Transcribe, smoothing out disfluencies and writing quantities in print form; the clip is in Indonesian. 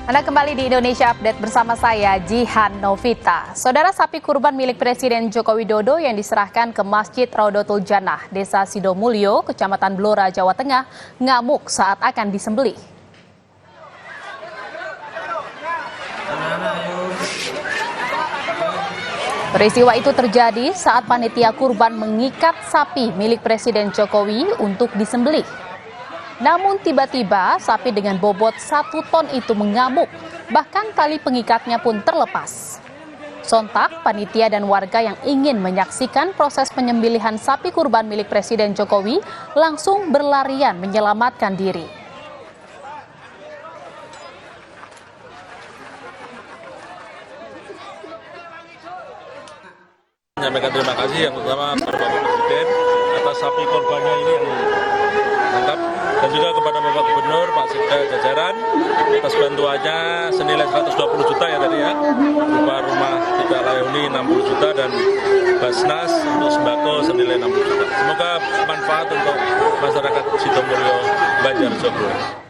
Anda kembali di Indonesia Update bersama saya, Jihan Novita. Saudara, sapi kurban milik Presiden Joko Widodo yang diserahkan ke Masjid Raudatul Jannah, Desa Sidomulyo, Kecamatan Blora, Jawa Tengah, ngamuk saat akan disembelih. Peristiwa itu terjadi saat panitia kurban mengikat sapi milik Presiden Jokowi untuk disembelih. Namun tiba-tiba sapi dengan bobot 1 ton itu mengamuk, bahkan tali pengikatnya pun terlepas. Sontak, panitia dan warga yang ingin menyaksikan proses penyembelihan sapi kurban milik Presiden Jokowi langsung berlarian menyelamatkan diri. Menyampaikan terima kasih yang pertama kepada Bapak Presiden atas sapi korbannya ini yang lengkap, dan juga kepada Bapak Gubernur, Pak Sekda, jajaran atas bantuannya senilai 120 juta ya tadi ya, berupa rumah tidak layak huni 60 juta dan Basnas untuk sembako senilai 60 juta. Semoga manfaat untuk masyarakat Sidomulyo, Banjarjogo.